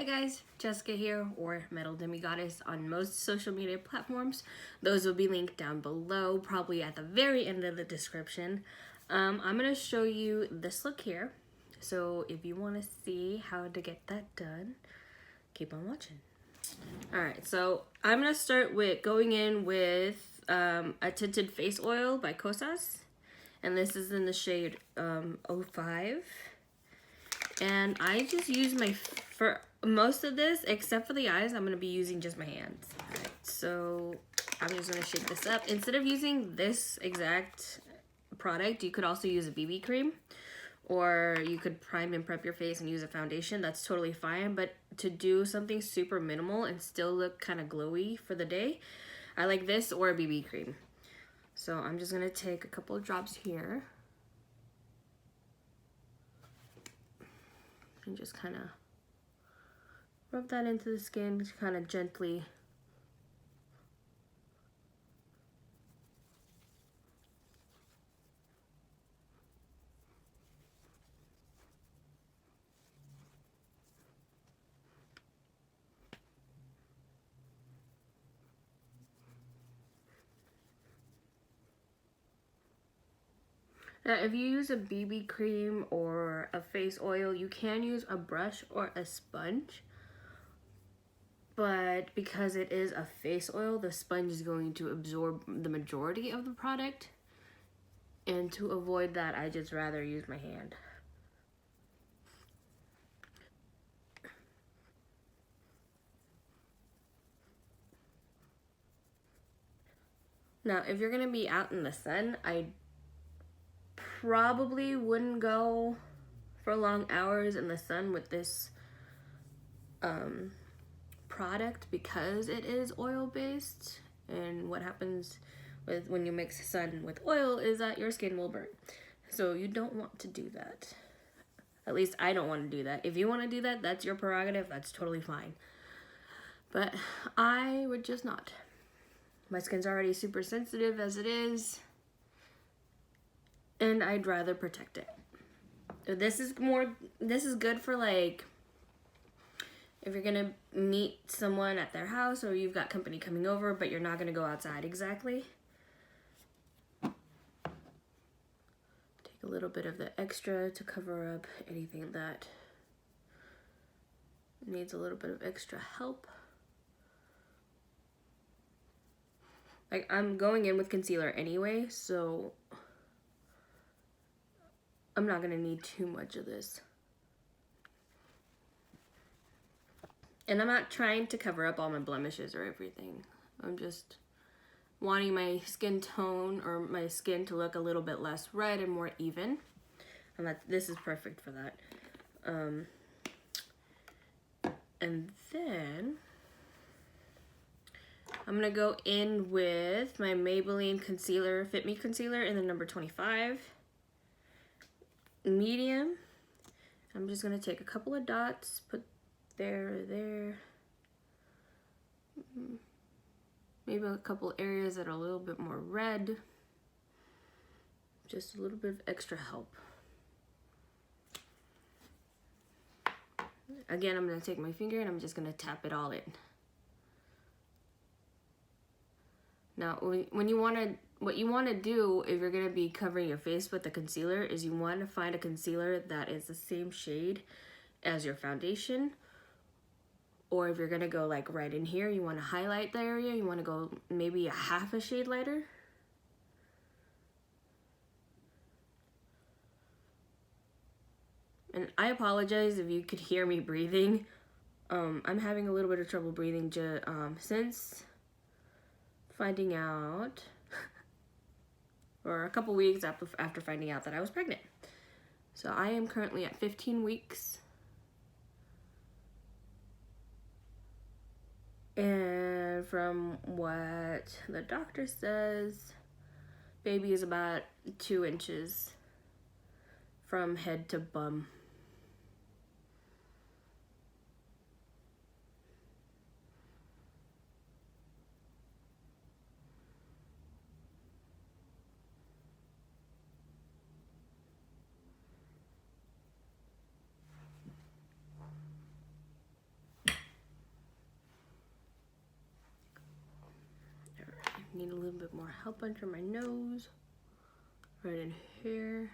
guys, Jessica here, or Metal Demigoddess on most social media platforms. Those will be linked down below, probably at the very end of the description. I'm going to show you this look here. So if you want to see how to get that done, keep on watching. Alright, so I'm going to start with going in with a tinted face oil by Kosas. And this is in the shade 05. And I just use for most of this, except for the eyes, I'm going to be using just my hands. Alright, so I'm just going to shake this up. Instead of using this exact product, you could also use a BB cream. Or you could prime and prep your face and use a foundation. That's totally fine. But to do something super minimal and still look kind of glowy for the day, I like this or a BB cream. So I'm just going to take a couple of drops here. And just kind of rub that into the skin, just kind of gently. Now, if you use a BB cream or a face oil, you can use a brush or a sponge. But because it is a face oil, the sponge is going to absorb the majority of the product. And to avoid that, I just rather use my hand. Now, if you're going to be out in the sun, I probably wouldn't go for long hours in the sun with this product because it is oil based, and what happens with when you mix sun with oil is that your skin will burn. So you don't want to do that. At least I don't want to do that. If you want to do that, that's your prerogative. That's totally fine. But I would just not. My skin's already super sensitive as it is, and I'd rather protect it. This is good for like if you're gonna meet someone at their house or you've got company coming over, but you're not gonna go outside exactly. Take a little bit of the extra to cover up anything that needs a little bit of extra help. Like, I'm going in with concealer anyway, so I'm not gonna need too much of this. And I'm not trying to cover up all my blemishes or everything. I'm just wanting my skin tone or my skin to look a little bit less red and more even. And this is perfect for that. And then I'm gonna go in with my Maybelline concealer, Fit Me concealer in the number 25. Medium. I'm just gonna take a couple of dots, put there. Maybe a couple areas that are a little bit more red. Just a little bit of extra help. Again, I'm gonna take my finger and I'm just gonna tap it all in. Now, what you want to do if you're going to be covering your face with the concealer is you want to find a concealer that is the same shade as your foundation. Or if you're going to go like right in here, you want to highlight the area, you want to go maybe a half a shade lighter. And I apologize if you could hear me breathing. I'm having a little bit of trouble breathing since finding out, or a couple weeks after finding out that I was pregnant. So I am currently at 15 weeks. And from what the doctor says, baby is about 2 inches from head to bum. bit more help under my nose, right in here.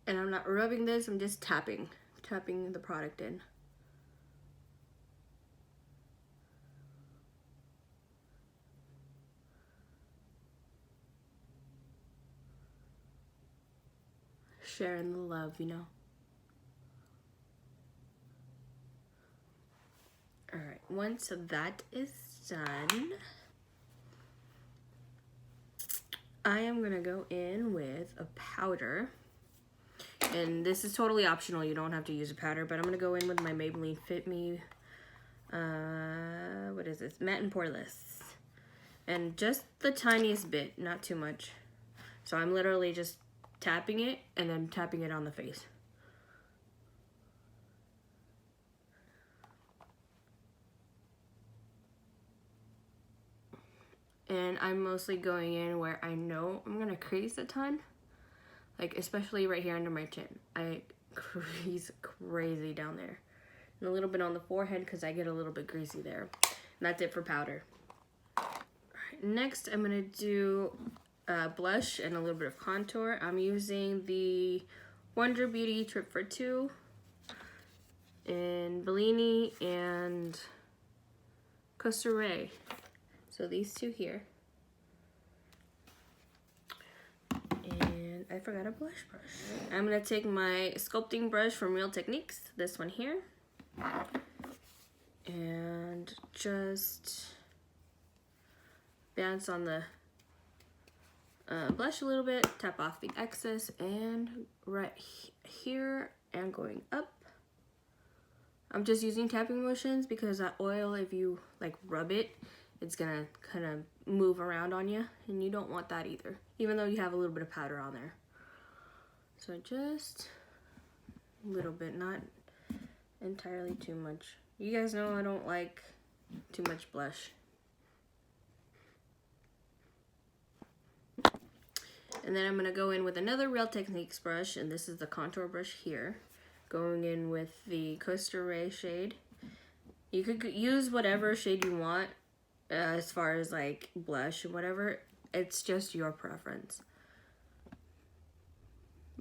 And I'm not rubbing this, I'm just tapping the product in. Sharing the love, you know. Alright, once that is done, I am gonna go in with a powder. And this is totally optional, you don't have to use a powder, but I'm gonna go in with my Maybelline Fit Me, what is this? Mattte Poreless. And just the tiniest bit, not too much. So I'm literally just tapping it and then tapping it on the face. And I'm mostly going in where I know I'm gonna crease a ton. Like, especially right here under my chin. I crease crazy down there. And a little bit on the forehead because I get a little bit greasy there. And that's it for powder. Alright, next I'm gonna do blush and a little bit of contour. I'm using the Wonder Beauty Trip for Two in Bellini and Costa Rei. So these two here. And I forgot a blush brush. I'm gonna take my sculpting brush from Real Techniques, this one here, and just bounce on the blush a little bit, tap off the excess, and right here and going up. I'm just using tapping motions because that oil, if you like rub it, it's gonna kind of move around on you, and you don't want that either, even though you have a little bit of powder on there. So just a little bit, not entirely too much. You guys know I don't like too much blush. And then I'm gonna go in with another Real Techniques brush, and this is the contour brush here. Going in with the Costa Rei shade. You could use whatever shade you want as far as like blush or whatever. It's just your preference.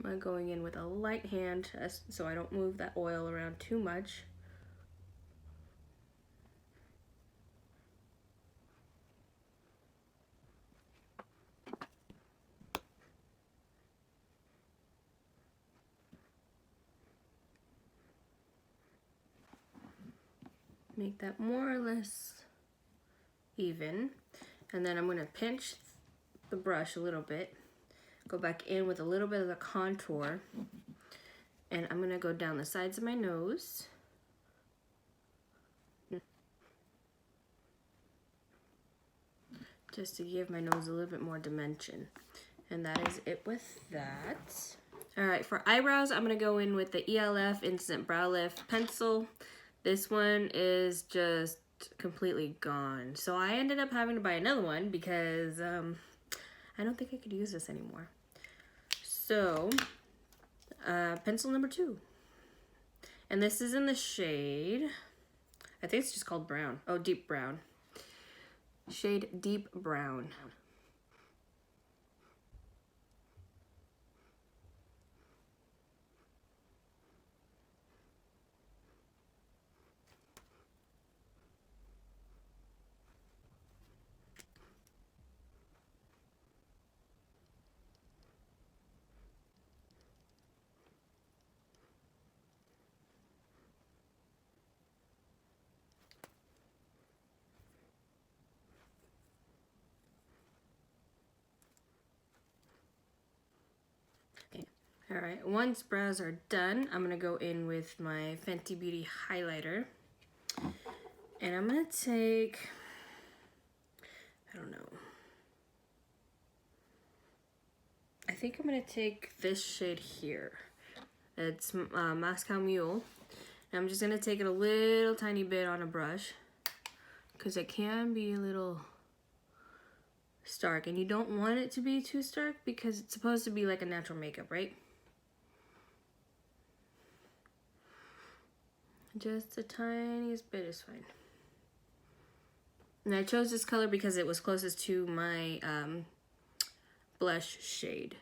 I'm going in with a light hand so I don't move that oil around too much. Make that more or less even. And then I'm going to pinch the brush a little bit, go back in with a little bit of the contour, and I'm going to go down the sides of my nose. Just to give my nose a little bit more dimension. And that is it with that. Alright, for eyebrows, I'm going to go in with the ELF Instant Brow Lift Pencil. This one is just completely gone. So I ended up having to buy another one because I don't think I could use this anymore. So, pencil number 2. And this is in the shade, I think it's just called brown. Oh, deep brown. Shade Deep Brown. Alright, once brows are done, I'm going to go in with my Fenty Beauty highlighter. And I'm going to take, I don't know, I think I'm going to take this shade here. It's Mule. And I'm just going to take it a little tiny bit on a brush, because it can be a little stark. And you don't want it to be too stark because it's supposed to be like a natural makeup, right? Just the tiniest bit is fine. And I chose this color because it was closest to my blush shade.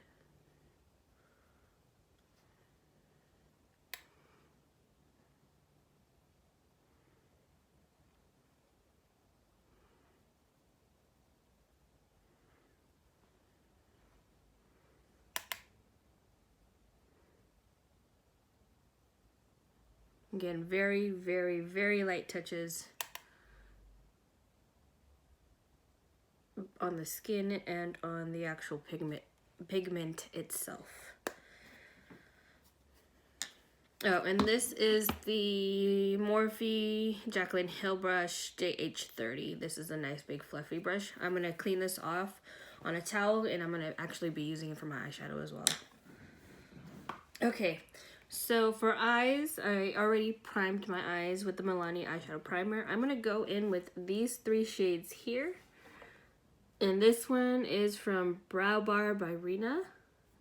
Again, very, very, very light touches on the skin and on the actual pigment itself. Oh, and this is the Morphe Jaclyn Hill brush JH30. This is a nice big fluffy brush. I'm going to clean this off on a towel, and I'm going to actually be using it for my eyeshadow as well. Okay, so for eyes, I already primed my eyes with the Milani eyeshadow primer. I'm going to go in with these 3 shades here. And this one is from Brow Bar by Reena.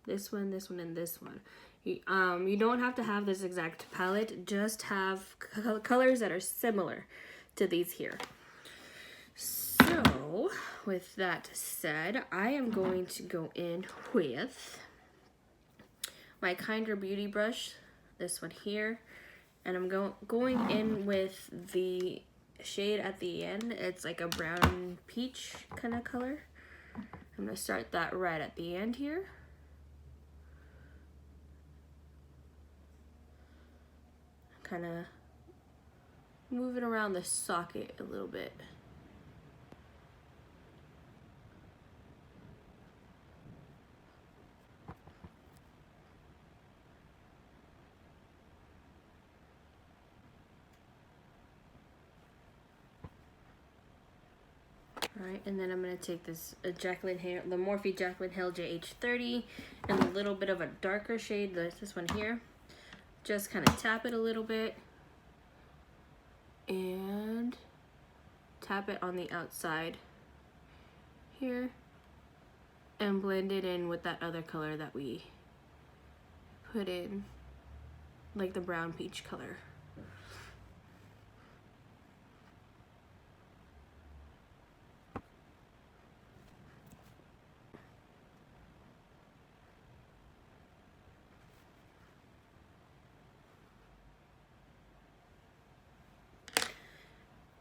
This one, and this one. You don't have to have this exact palette, just have colors that are similar to these here. So, with that said, I am going to go in with my Kinder Beauty brush, this one here, and I'm going in with the shade at the end. It's like a brown peach kind of color. I'm going to start that right at the end here. Kind of move it around the socket a little bit. Alright, and then I'm going to take this the Morphe Jaclyn Hill JH30 and a little bit of a darker shade, this one here. Just kind of tap it a little bit and tap it on the outside here and blend it in with that other color that we put in, like the brown peach color.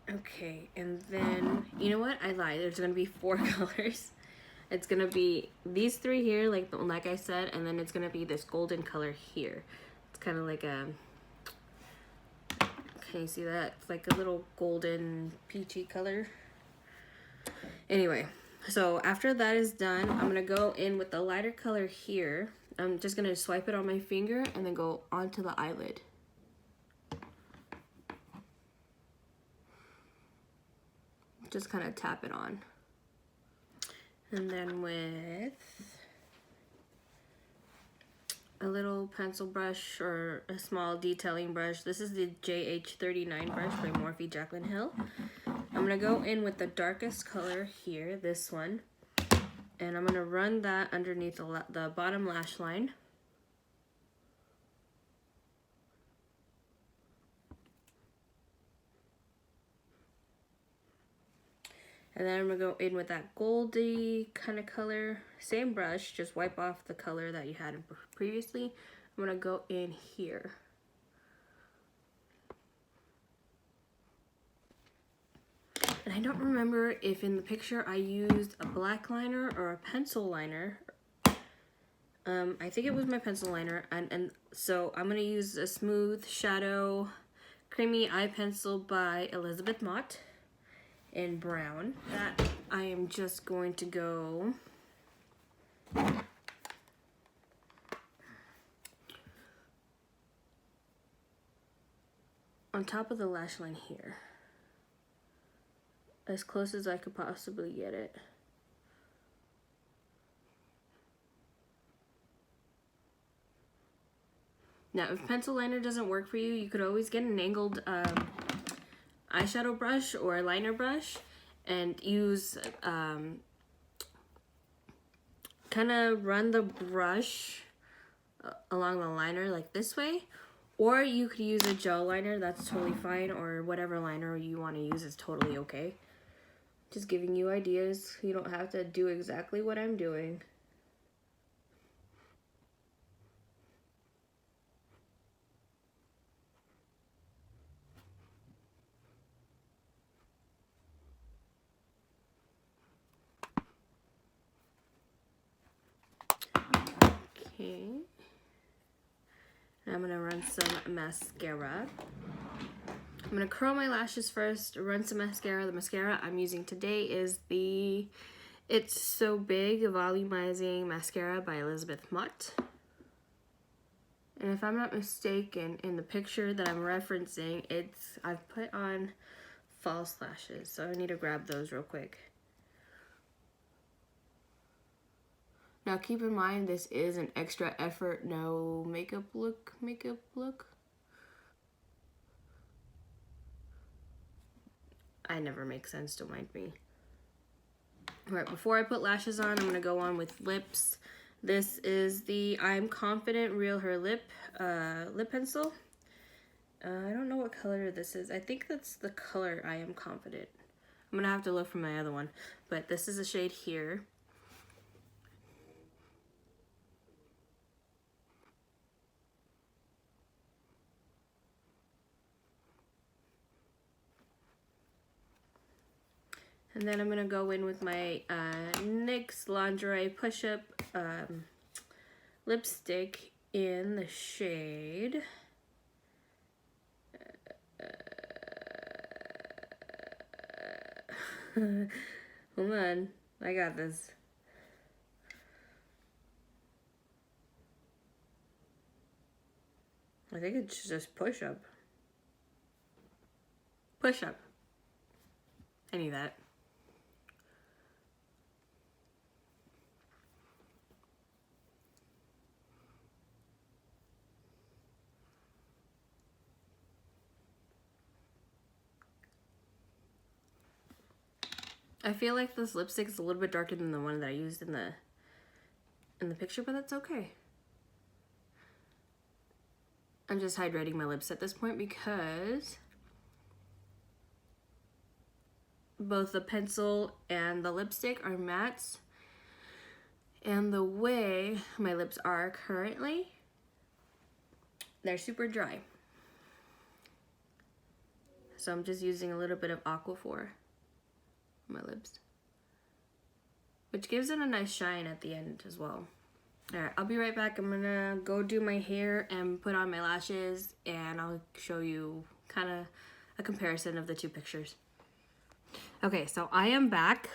Okay, and then, you know what? I lied. There's going to be 4 colors. It's going to be these 3 here, like I said, and then it's going to be this golden color here. It's kind of like a, can you see that? It's like a little golden peachy color. Anyway, so after that is done, I'm going to go in with the lighter color here. I'm just going to swipe it on my finger and then go onto the eyelid. Just kind of tap it on. And then with a little pencil brush or a small detailing brush, this is the JH39 brush by Morphe Jaclyn Hill. I'm going to go in with the darkest color here, this one, and I'm going to run that underneath the bottom lash line. And then I'm going to go in with that goldy kind of color. Same brush, just wipe off the color that you had previously. I'm going to go in here. And I don't remember if in the picture I used a black liner or a pencil liner. I think it was my pencil liner. And so I'm going to use a Smooth Shadow Creamy Eye Pencil by Elizabeth Mott in brown. That I am just going to go on top of the lash line here, as close as I could possibly get it. Now, if pencil liner doesn't work for you, you could always get an angled eyeshadow brush or a liner brush and use, kind of run the brush along the liner like this way, Or you could use a gel liner, that's totally fine, or whatever liner you want to use is totally okay. Just giving you ideas. You don't have to do exactly what I'm doing. Okay. I'm gonna run some mascara. I'm gonna curl my lashes first, run some mascara. The mascara I'm using today is the It's So Big Volumizing Mascara by Mott. And if I'm not mistaken, in the picture that I'm referencing, I've put on false lashes, so I need to grab those real quick. Now keep in mind, this is an extra effort, no makeup look. I never make sense, don't mind me. Alright, before I put lashes on, I'm going to go on with lips. This is the I'm Confident Realher lip pencil. I don't know what color this is. I think that's the color I Am Confident. I'm going to have to look for my other one. But this is a shade here. And then I'm going to go in with my NYX Lingerie Push-Up lipstick in the shade... Hold on, I got this. I think it's just push-up. Push-up. I need that. I feel like this lipstick is a little bit darker than the one that I used in the picture, but that's okay. I'm just hydrating my lips at this point because both the pencil and the lipstick are mattes, and the way my lips are currently, they're super dry. So I'm just using a little bit of Aquaphor on my lips, which gives it a nice shine at the end as well. Alright, I'll be right back. I'm gonna go do my hair and put on my lashes, and I'll show you kind of a comparison of the two pictures. Okay, so I am back.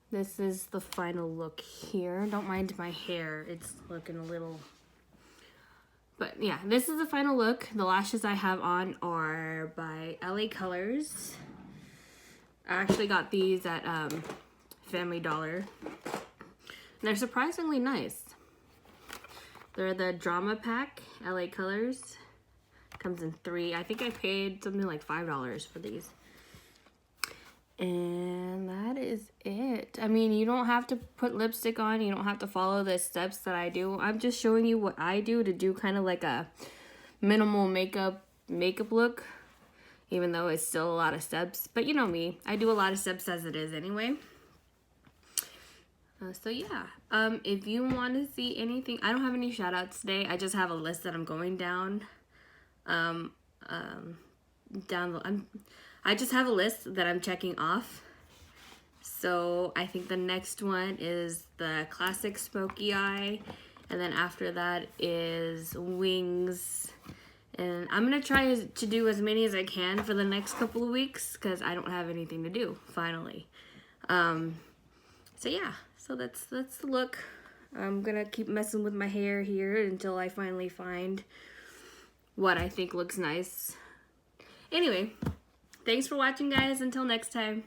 This is the final look here. Don't mind my hair, it's looking a little... But yeah, this is the final look. The lashes I have on are by LA Colors. I actually got these at Family Dollar. They're surprisingly nice. They're the Drama Pack, LA Colors. Comes in 3. I think I paid something like $5 for these. And that is it. I mean, you don't have to put lipstick on. You don't have to follow the steps that I do. I'm just showing you what I do to do kind of like a minimal makeup look. Even though it's still a lot of steps. But you know me. I do a lot of steps as it is anyway. So yeah. If you want to see anything... I don't have any shout outs today. I just have a list that I'm going down. I just have a list that I'm checking off. So I think the next one is the classic smoky eye. And then after that is wings. And I'm going to try to do as many as I can for the next couple of weeks because I don't have anything to do, finally. So yeah, so that's the look. I'm going to keep messing with my hair here until I finally find what I think looks nice. Anyway, thanks for watching, guys. Until next time.